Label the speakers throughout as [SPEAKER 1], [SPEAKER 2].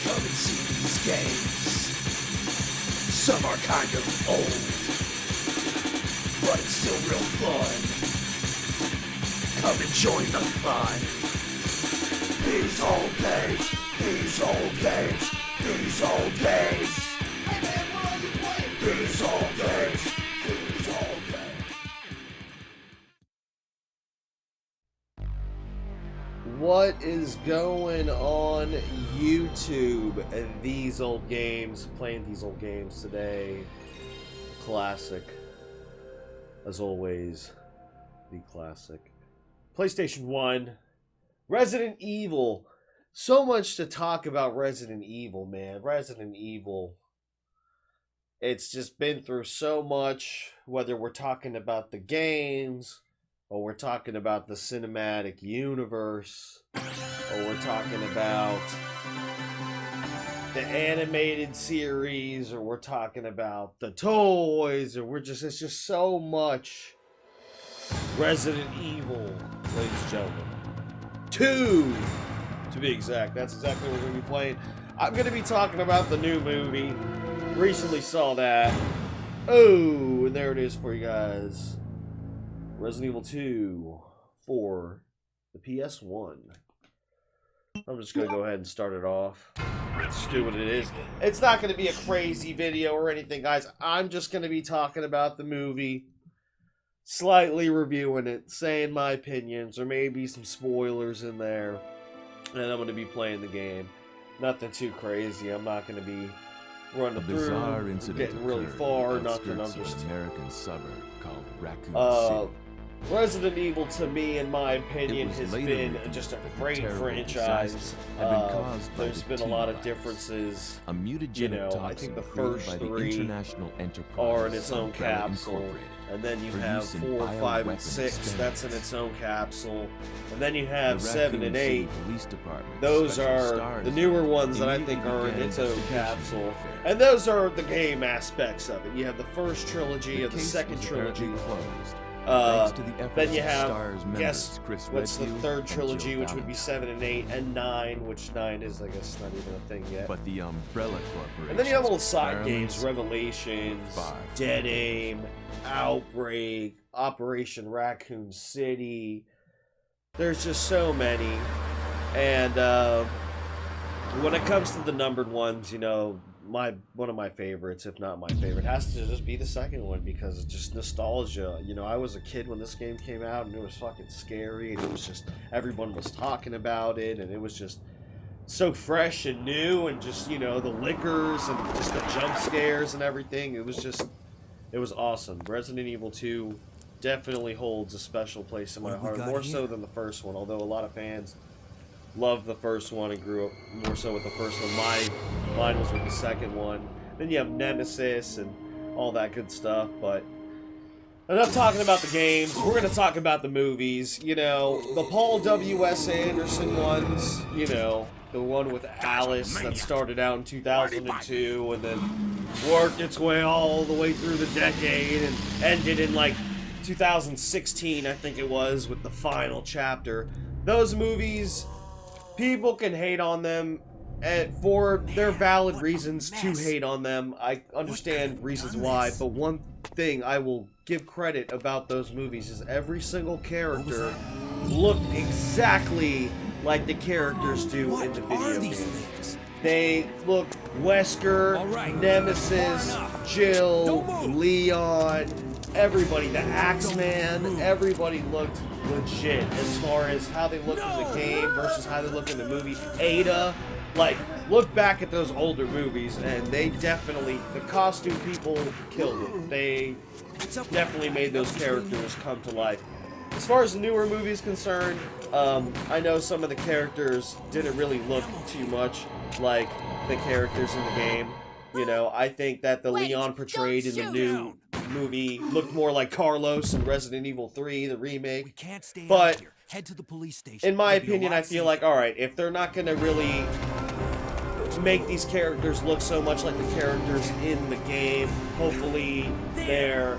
[SPEAKER 1] Come and see these games. Some are kind of old, but it's still real fun. Come and join the fun. These old games, these old games, these old games. Hey man, what are you playing? These old games, these old games.
[SPEAKER 2] What is going on YouTube? These old games, playing these old games today. Classic, as always, the classic. PlayStation 1, Resident Evil. So much to talk about Resident Evil, man. Resident Evil. It's just been through so much, whether we're talking about the games, or we're talking about the cinematic universe, or we're talking about the animated series, or we're talking about the toys, or it's just so much Resident Evil, ladies and gentlemen. 2, to be exact. That's exactly what we're going to be playing. I'm going to be talking about the new movie. Recently saw that. Oh, and there it is for you guys. Resident Evil 2 for the PS1. I'm just going to go ahead and start it off. Let's do what it is. It's not going to be a crazy video or anything, guys. I'm just going to be talking about the movie, slightly reviewing it, saying my opinions, or maybe some spoilers in there. And I'm going to be playing the game. Nothing too crazy. I'm not going to be running through, getting really far, nothing. I'm just
[SPEAKER 3] American suburb called Raccoon City.
[SPEAKER 2] Resident Evil, to me, in my opinion, has been just a great franchise. There's been a lot of differences. You know, I think the first 3 are in its own capsule. And then you have 4, 5, and 6, that's in its own capsule. And then you have 7 and 8. Those are the newer ones that I think are in its own capsule. And those are the game aspects of it. You have the first trilogy of the second trilogy. Then you have, guess, what's the third trilogy, which would be 7 and 8, and 9, which 9 is, I guess, not even a thing yet.
[SPEAKER 3] But the Umbrella Corporation.
[SPEAKER 2] And then you have little side games, Revelations, Dead Aim, Outbreak, Operation Raccoon City. There's just so many. And when it comes to the numbered ones, you know, one of my favorites, if not my favorite, has to just be the second one, because it's just nostalgia. You know, I was a kid when this game came out, and it was fucking scary, and it was just, everyone was talking about it, and it was just so fresh and new, and just, you know, the liquors and just the jump scares and everything. It was awesome. Resident Evil 2 definitely holds a special place in my heart, more so than the first one, although a lot of fans loved the first one and grew up more so with the first one. Mine was with the second one. Then you have Nemesis and all that good stuff, but enough talking about the games. We're going to talk about the movies. You know, the Paul W.S. Anderson ones, you know, the one with Alice that started out in 2002 and then worked its way all the way through the decade and ended in like 2016, I think it was, with the final chapter. Those movies, people can hate on them for their valid reasons to hate on them. I understand reasons why, but one thing I will give credit about those movies is every single character looked exactly like the characters do in the video games. They look Wesker, Nemesis, Jill, Leon, everybody, the Axeman, everybody looked legit as far as how they look in the game versus how they look in the movie. Ada, like, look back at those older movies, and they definitely, the costume people killed it. They definitely made those characters come to life. As far as the newer movies concerned, I know some of the characters didn't really look too much like the characters in the game. You know, I think that the Leon portrayed in the new movie looked more like Carlos in Resident Evil 3, the remake. But in my opinion, I feel like, alright, if they're not going to really make these characters look so much like the characters in the game, hopefully their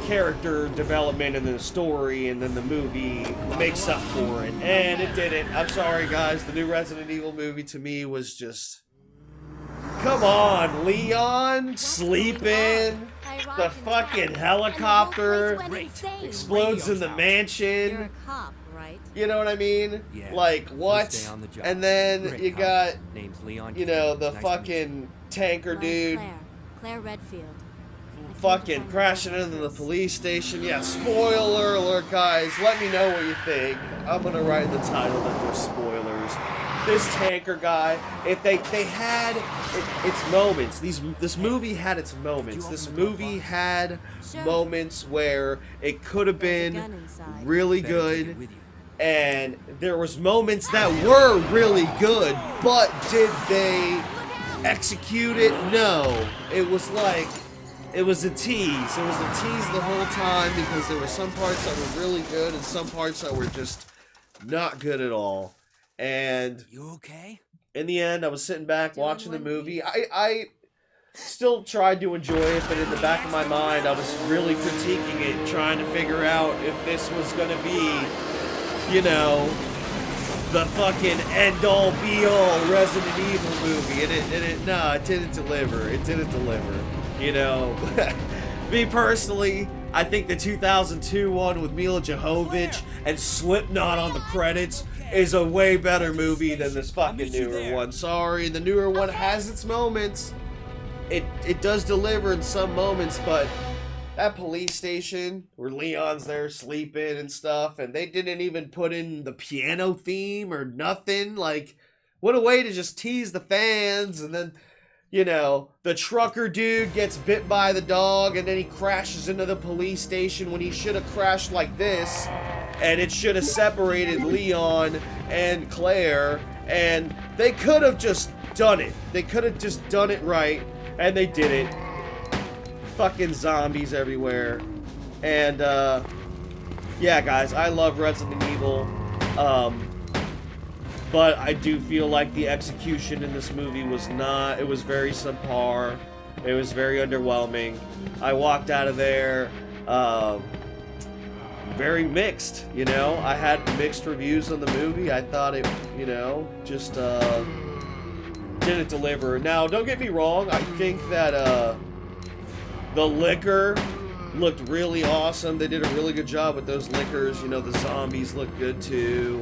[SPEAKER 2] character development and the story and then the movie makes up for it. And it didn't. I'm sorry, guys. The new Resident Evil movie to me was just come on, Leon sleeping. The fucking helicopter explodes in the mansion.
[SPEAKER 4] You're a cop, right?
[SPEAKER 2] You know what I mean?
[SPEAKER 5] Yeah.
[SPEAKER 2] Like, what?
[SPEAKER 5] Stay on the job.
[SPEAKER 2] And then
[SPEAKER 5] Great
[SPEAKER 2] you
[SPEAKER 5] cop.
[SPEAKER 2] got,
[SPEAKER 5] Name's Leon.
[SPEAKER 2] you know, the
[SPEAKER 5] Nice to meet you.
[SPEAKER 2] fucking tanker
[SPEAKER 4] Mine's
[SPEAKER 2] dude
[SPEAKER 4] Claire Redfield.
[SPEAKER 2] fucking crashing into the police station. Yeah, spoiler alert, guys. Let me know what you think. I'm gonna write in the title that there's spoilers. This tanker guy, if they had its moments. This movie had its moments. This movie had moments where it could have been really good, and there was moments that were really good, but did they execute it? No. It was like, it was a tease. It was a tease the whole time because there were some parts that were really good and some parts that were just not good at all. And
[SPEAKER 5] You okay?
[SPEAKER 2] in the end, I was sitting back watching the movie. I still tried to enjoy it, but in the back of my mind, I was really critiquing it, trying to figure out if this was going to be, you know, the fucking end-all, be-all Resident Evil movie. And it didn't deliver. It didn't deliver. You know, me personally, I think the 2002 one with Mila Jovovich and Slipknot on the credits is a way better movie than this fucking newer one. Sorry, the newer one has its moments. It does deliver in some moments, but that police station where Leon's there sleeping and stuff, and they didn't even put in the piano theme or nothing. Like, what a way to just tease the fans. And then, you know, the trucker dude gets bit by the dog and then he crashes into the police station when he should have crashed like this, and it should have separated Leon and Claire, and they could have just done it. They could have just done it right, and they did it. Fucking zombies everywhere. And yeah, guys, I love Resident Evil. But I do feel like the execution in this movie was not, it was very subpar. It was very underwhelming. I walked out of there very mixed, you know? I had mixed reviews on the movie. I thought it, you know, just didn't deliver. Now, don't get me wrong, I think that the liquor looked really awesome. They did a really good job with those liquors. You know, the zombies look good too.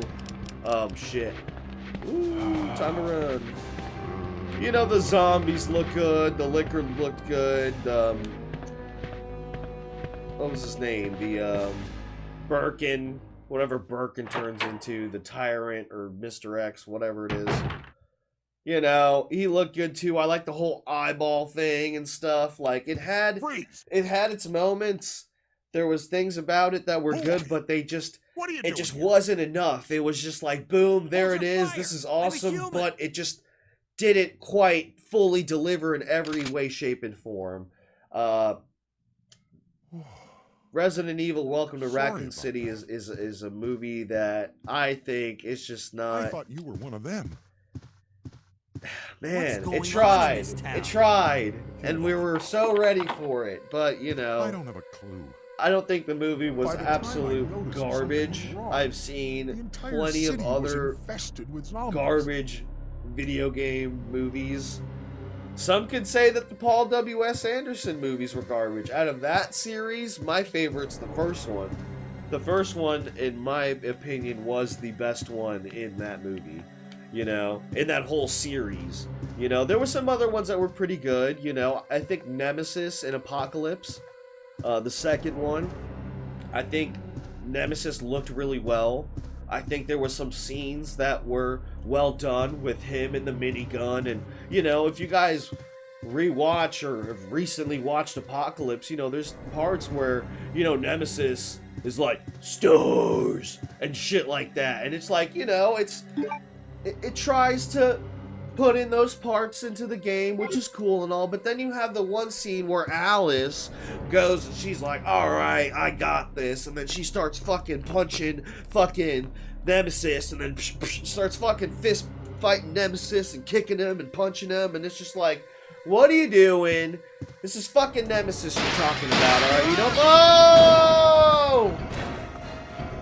[SPEAKER 2] Shit. Ooh, time to run. You know, the zombies look good. The liquor looked good. What was his name? The, Birkin. Whatever Birkin turns into. The Tyrant or Mr. X, whatever it is. You know, he looked good too. I like the whole eyeball thing and stuff. Like, it had its moments. There was things about it that were good, but they just, it just wasn't enough. It was just like, boom, there it is. This is awesome, but it just didn't quite fully deliver in every way, shape, and form. Resident Evil: Welcome to Raccoon City is a movie that I think is just not.
[SPEAKER 6] I thought you were one of them.
[SPEAKER 2] Man, it tried, and we were so ready for it, but you know,
[SPEAKER 6] I don't have a clue.
[SPEAKER 2] I don't think the movie was
[SPEAKER 6] By the time I
[SPEAKER 2] absolute
[SPEAKER 6] noticed
[SPEAKER 2] garbage.
[SPEAKER 6] something wrong,
[SPEAKER 2] I've
[SPEAKER 6] The
[SPEAKER 2] seen
[SPEAKER 6] entire
[SPEAKER 2] plenty of
[SPEAKER 6] city was
[SPEAKER 2] other
[SPEAKER 6] infested with zombies.
[SPEAKER 2] garbage video game movies. Some could say that the Paul W.S. Anderson movies were garbage. Out of that series, my favorite's the first one. The first one, in my opinion, was the best one in that movie. You know, in that whole series. You know, there were some other ones that were pretty good. You know, I think Nemesis and Apocalypse, the second one, I think Nemesis looked really well. I think there were some scenes that were well done with him and the minigun. And, you know, if you guys rewatch or have recently watched Apocalypse, you know, there's parts where, you know, Nemesis is like, stars, and shit like that. And it's like, you know, it tries to put in those parts into the game, which is cool and all, but then you have the one scene where Alice goes and she's like, alright, I got this, and then she starts fucking punching fucking Nemesis, and then starts fucking fist fighting Nemesis and kicking him and punching him, and it's just like, what are you doing? This is fucking Nemesis you're talking about, alright? You don't— Oh!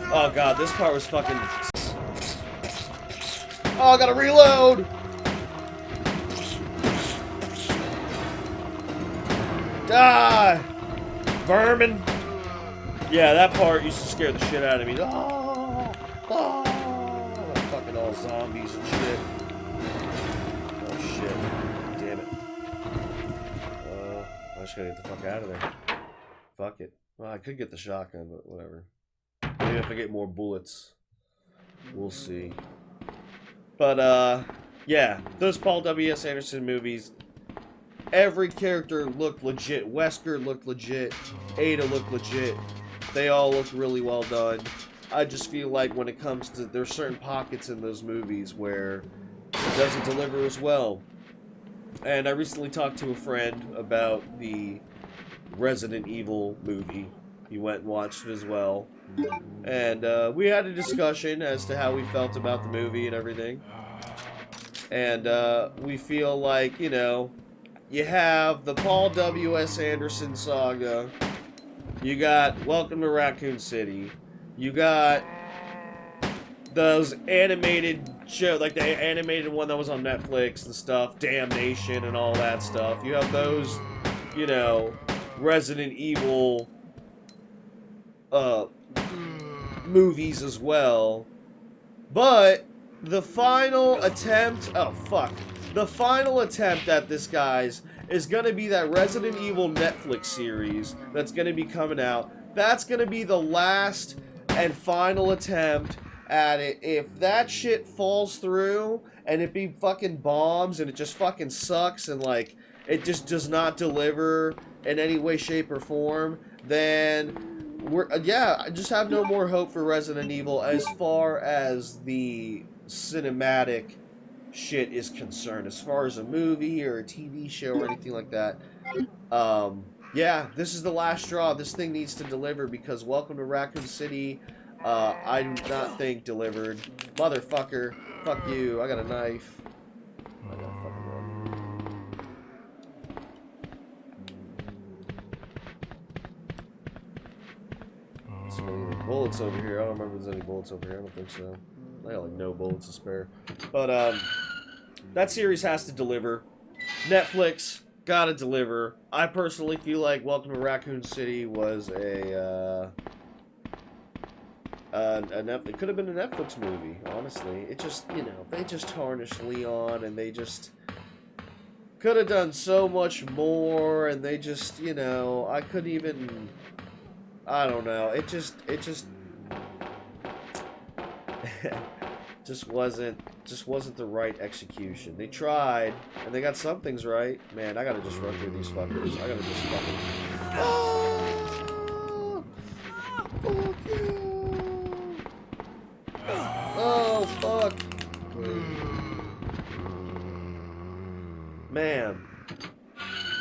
[SPEAKER 2] Oh god, this part was fucking— Oh, I gotta reload! Ah! Vermin! Yeah, that part used to scare the shit out of me. Oh! Oh! Fucking all zombies and shit. Oh shit. Damn it. I just gotta get the fuck out of there. Fuck it. Well, I could get the shotgun, but whatever. Maybe if I get more bullets. We'll see. But, yeah. Those Paul W.S. Anderson movies, every character looked legit. Wesker looked legit. Ada looked legit. They all looked really well done. I just feel like when it comes to... There's certain pockets in those movies where it doesn't deliver as well. And I recently talked to a friend about the Resident Evil movie. He went and watched it as well. And we had a discussion as to how we felt about the movie and everything. And we feel like, you know, you have the Paul W.S. Anderson saga. You got Welcome to Raccoon City. You got those animated show, like the animated one that was on Netflix and stuff, Damnation and all that stuff. You have those, you know, Resident Evil movies as well. But the final attempt, the final attempt at this, guys, is going to be that Resident Evil Netflix series that's going to be coming out. That's going to be the last and final attempt at it. If that shit falls through and it be fucking bombs and it just fucking sucks and like it just does not deliver in any way, shape, or form, then I just have no more hope for Resident Evil as far as the cinematic shit is concerned. As far as a movie or a TV show or anything like that, yeah, this is the last straw. This thing needs to deliver because Welcome to Raccoon City, I do not think delivered. Motherfucker, fuck you. I got a knife. I got a fucking one. So, bullets over here. I don't remember if there's any bullets over here. I don't think so. I got like no bullets to spare. But that series has to deliver. Netflix gotta deliver. I personally feel like Welcome to Raccoon City was it could have been a Netflix movie, honestly. It just, you know, they just tarnished Leon and they just could have done so much more and they just, you know, I couldn't even, I don't know. It just wasn't the right execution. They tried, and they got some things right. Man, I gotta just run through these fuckers. I gotta just fucking... Oh! Fuck you! Oh, fuck! Man.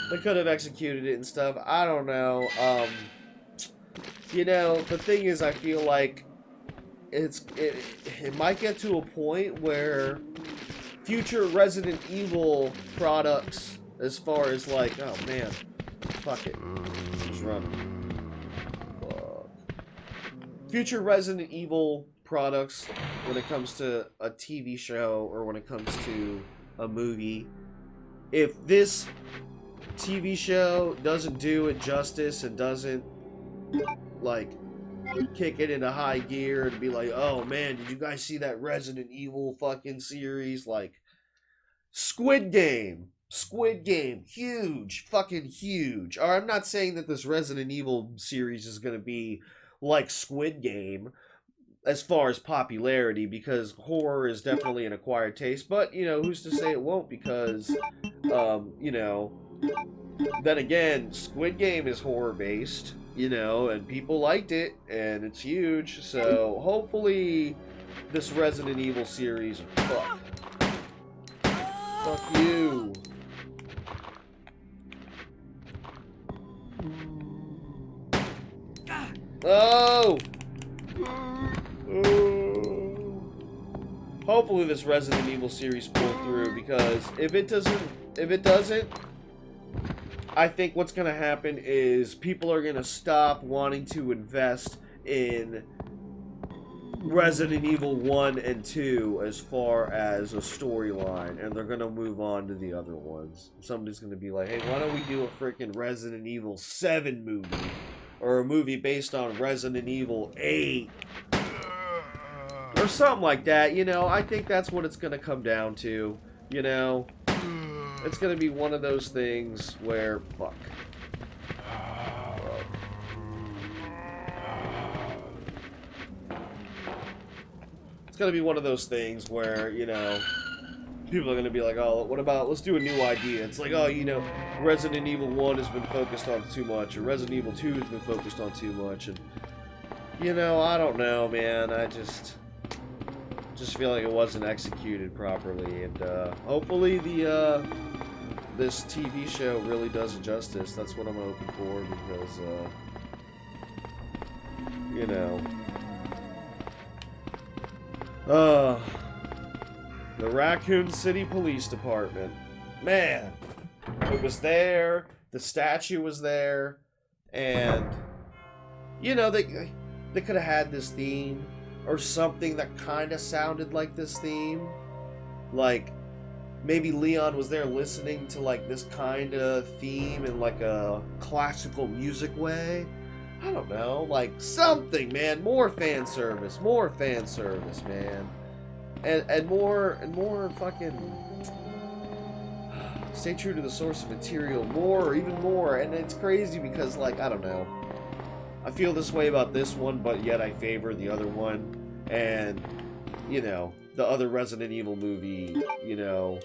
[SPEAKER 2] They could have executed it and stuff. I don't know. You know, the thing is, I feel like it might get to a point where future Resident Evil products, as far as like, oh man, fuck it, just run. Fuck. Future Resident Evil products, when it comes to a TV show or when it comes to a movie, if this TV show doesn't do it justice and doesn't like kick it into high gear and be like, oh man, did you guys see that Resident Evil fucking series? Like, Squid Game, huge, fucking huge. Or I'm not saying that this Resident Evil series is going to be like Squid Game as far as popularity, because horror is definitely an acquired taste, but, you know, who's to say it won't, because, you know, then again, Squid Game is horror-based, you know, and people liked it, and it's huge, so hopefully this Resident Evil series... Fuck you. Oh! Hopefully this Resident Evil series pulled through, because if it doesn't, I think what's going to happen is people are going to stop wanting to invest in Resident Evil 1 and 2 as far as a storyline, and they're gonna move on to the other ones. Somebody's gonna be like, hey, why don't we do a freaking Resident Evil 7 movie? Or a movie based on Resident Evil 8? Or something like that, you know? I think that's what it's gonna come down to, you know? It's gonna be one of those things where, fuck. It's gonna be one of those things where, you know, people are gonna be like, oh, what about, let's do a new idea. It's like, oh, you know, Resident Evil 1 has been focused on too much, or Resident Evil 2 has been focused on too much, and, you know, I don't know, man. I just feel like it wasn't executed properly, and hopefully this TV show really does it justice. That's what I'm hoping for, because you know, the Raccoon City Police Department, man, it was there, the statue was there, and you know, they could have had this theme or something that kind of sounded like this theme. Like, maybe Leon was there listening to, like, this kind of theme in, like, a classical music way. I don't know. Like, something, man. More fan service, man. And more fucking... Stay true to the source of material. More, even more. And it's crazy because, like, I don't know. I feel this way about this one, but yet I favor the other one. And, you know, the other Resident Evil movie, you know,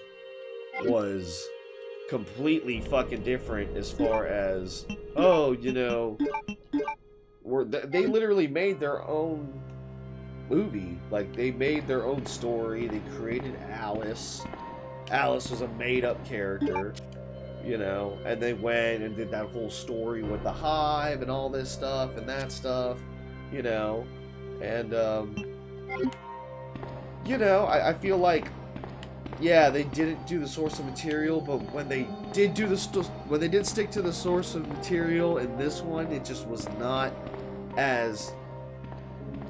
[SPEAKER 2] was completely fucking different as far as, oh, you know, they literally made their own movie. Like, they made their own story. They created Alice. Alice was a made-up character. You know, and they went and did that whole story with the hive and all this stuff and that stuff, you know, and, you know, I feel like, yeah, they didn't do the source of material, but when they did when they did stick to the source of material in this one, it just was not as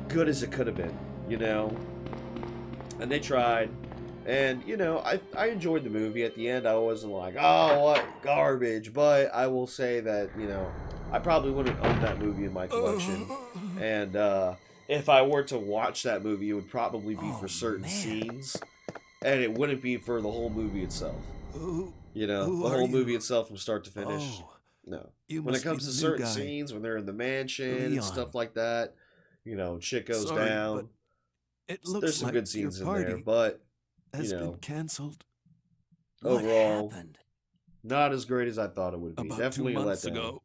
[SPEAKER 2] good as it could have been, you know, and they tried. And, you know, I enjoyed the movie. At the end, I wasn't like, oh, what garbage. But I will say that, you know, I probably wouldn't own that movie in my collection. And if I were to watch that movie, it would probably be for certain scenes. And it wouldn't be for the whole movie itself. You know, the whole movie itself from start to finish. No. When it comes to certain scenes, when they're in the mansion and stuff like that, you know, shit goes down. There's some good scenes in there, but...
[SPEAKER 3] has been canceled.
[SPEAKER 2] Overall, not as great as I thought it would be.
[SPEAKER 3] About
[SPEAKER 2] Definitely
[SPEAKER 3] 2
[SPEAKER 2] a
[SPEAKER 3] months
[SPEAKER 2] letdown.
[SPEAKER 3] ago,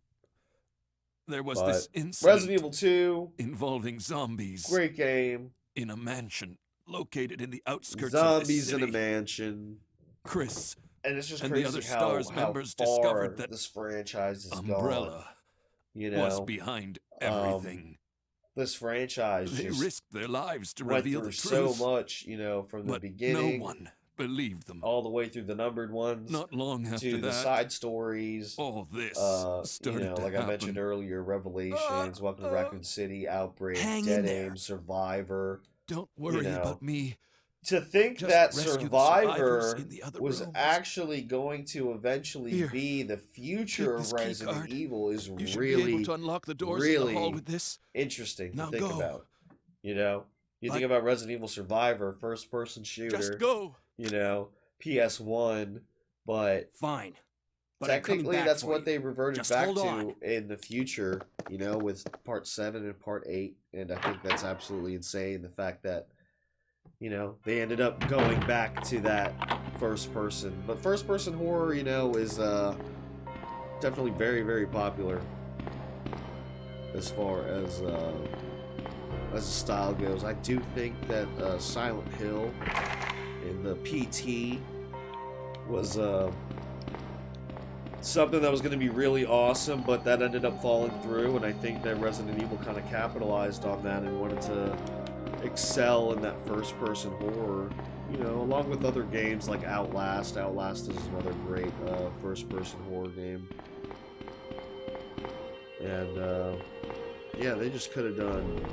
[SPEAKER 3] there was this incident
[SPEAKER 2] Resident Evil 2
[SPEAKER 3] involving zombies.
[SPEAKER 2] Great game.
[SPEAKER 3] In a mansion located in the outskirts
[SPEAKER 2] Zombies
[SPEAKER 3] of the
[SPEAKER 2] in
[SPEAKER 3] city.
[SPEAKER 2] a mansion.
[SPEAKER 3] Chris
[SPEAKER 2] and it's just
[SPEAKER 3] and
[SPEAKER 2] crazy
[SPEAKER 3] the other
[SPEAKER 2] how
[SPEAKER 3] STARS members
[SPEAKER 2] far
[SPEAKER 3] discovered that
[SPEAKER 2] this franchise is
[SPEAKER 3] Umbrella
[SPEAKER 2] gone. You know,
[SPEAKER 3] was behind everything.
[SPEAKER 2] This franchise
[SPEAKER 3] They
[SPEAKER 2] just
[SPEAKER 3] risked their lives to
[SPEAKER 2] went
[SPEAKER 3] reveal
[SPEAKER 2] through
[SPEAKER 3] the truth.
[SPEAKER 2] so much, you know, from the
[SPEAKER 3] But
[SPEAKER 2] beginning,
[SPEAKER 3] no one believed them.
[SPEAKER 2] all the way through the numbered ones,
[SPEAKER 3] Not long after
[SPEAKER 2] to the
[SPEAKER 3] that,
[SPEAKER 2] side stories.
[SPEAKER 3] all this
[SPEAKER 2] You
[SPEAKER 3] started
[SPEAKER 2] know,
[SPEAKER 3] to
[SPEAKER 2] like
[SPEAKER 3] happen.
[SPEAKER 2] I mentioned earlier, Revelations, Welcome to Raccoon City, Outbreak,
[SPEAKER 3] Hang
[SPEAKER 2] Dead
[SPEAKER 3] in there.
[SPEAKER 2] Aim, Survivor.
[SPEAKER 3] Don't worry
[SPEAKER 2] know,
[SPEAKER 3] about me.
[SPEAKER 2] To think
[SPEAKER 3] Just
[SPEAKER 2] that
[SPEAKER 3] rescue the
[SPEAKER 2] Survivor
[SPEAKER 3] survivors in the other
[SPEAKER 2] was
[SPEAKER 3] rooms.
[SPEAKER 2] actually going to eventually
[SPEAKER 3] Here,
[SPEAKER 2] be the future
[SPEAKER 3] this
[SPEAKER 2] of
[SPEAKER 3] key
[SPEAKER 2] Resident
[SPEAKER 3] card.
[SPEAKER 2] Evil is
[SPEAKER 3] You should be
[SPEAKER 2] really,
[SPEAKER 3] able to unlock the doors in the hall
[SPEAKER 2] really
[SPEAKER 3] with this.
[SPEAKER 2] interesting to
[SPEAKER 3] Now
[SPEAKER 2] think
[SPEAKER 3] go.
[SPEAKER 2] about. You know, you think
[SPEAKER 3] Like-
[SPEAKER 2] about Resident Evil Survivor, first-person shooter.
[SPEAKER 3] Just go.
[SPEAKER 2] You know, PS1, but
[SPEAKER 5] Fine. But I'm coming
[SPEAKER 2] technically
[SPEAKER 5] back
[SPEAKER 2] that's
[SPEAKER 5] for
[SPEAKER 2] what
[SPEAKER 5] you.
[SPEAKER 2] they reverted
[SPEAKER 5] Just
[SPEAKER 2] back
[SPEAKER 5] hold
[SPEAKER 2] to
[SPEAKER 5] on.
[SPEAKER 2] in the future. You know, with Part 7 and Part 8, and I think that's absolutely insane. The fact that, you know, they ended up going back to that first person. But first person horror, you know, is definitely very, very popular as far as the style goes. I do think that Silent Hill and the PT was something that was going to be really awesome, but that ended up falling through, and I think that Resident Evil kind of capitalized on that and wanted to excel in that first-person horror, you know, along with other games like Outlast. Outlast is another great first-person horror game. And, yeah, they just could have done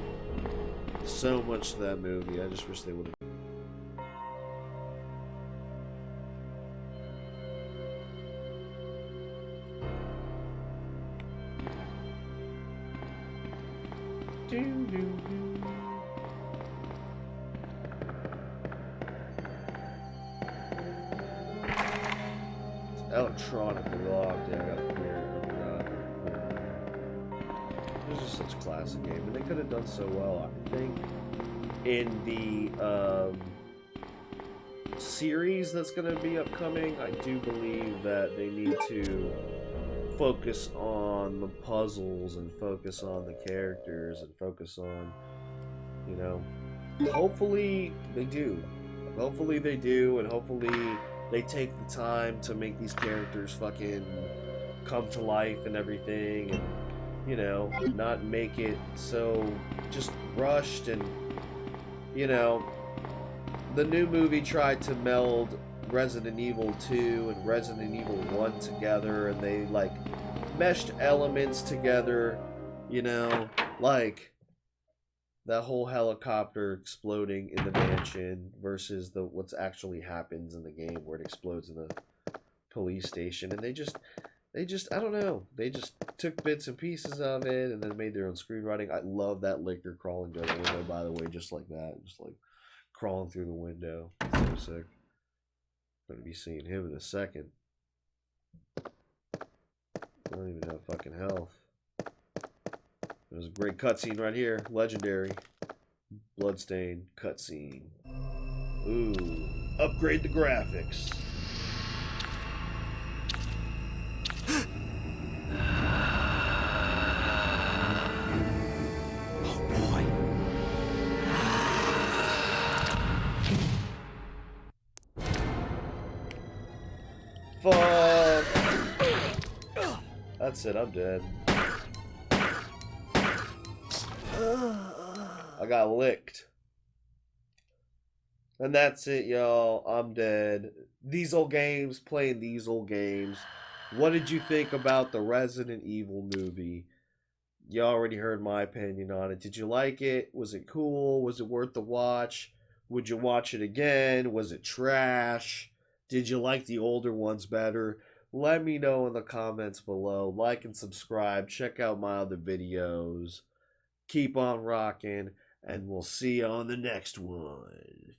[SPEAKER 2] So much to that movie. I just wish they would have. Electronically locked. Yeah, I got clear. It was just such a classic game, and they could have done so well. I think in the series that's going to be upcoming, I do believe that they need to focus on the puzzles and focus on the characters and focus on, you know, hopefully they do. Hopefully they do, and hopefully they take the time to make these characters fucking come to life and everything, and, you know, not make it so just rushed. And, you know, the new movie tried to meld Resident Evil 2 and Resident Evil 1 together, and they, like, meshed elements together, you know, like that whole helicopter exploding in the mansion versus what's actually happens in the game where it explodes in the police station. And they just I don't know, they just took bits and pieces of it and then made their own screenwriting. I love that Licker crawling through the window, by the way, just like that, just like crawling through the window. It's so sick. Gonna be seeing him in a second. I don't even have fucking health. There's a great cutscene right here. Legendary. Bloodstained cutscene. Ooh. Upgrade the graphics.
[SPEAKER 3] Oh boy.
[SPEAKER 2] Fuck. That's it, I'm dead. I got licked. And that's it, y'all. I'm dead. These old games, playing these old games. What did you think about the Resident Evil movie? You already heard my opinion on it. Did you like it? Was it cool? Was it worth the watch? Would you watch it again? Was it trash? Did you like the older ones better? Let me know in the comments below. Like and subscribe. Check out my other videos. Keep on rocking, and we'll see you on the next one.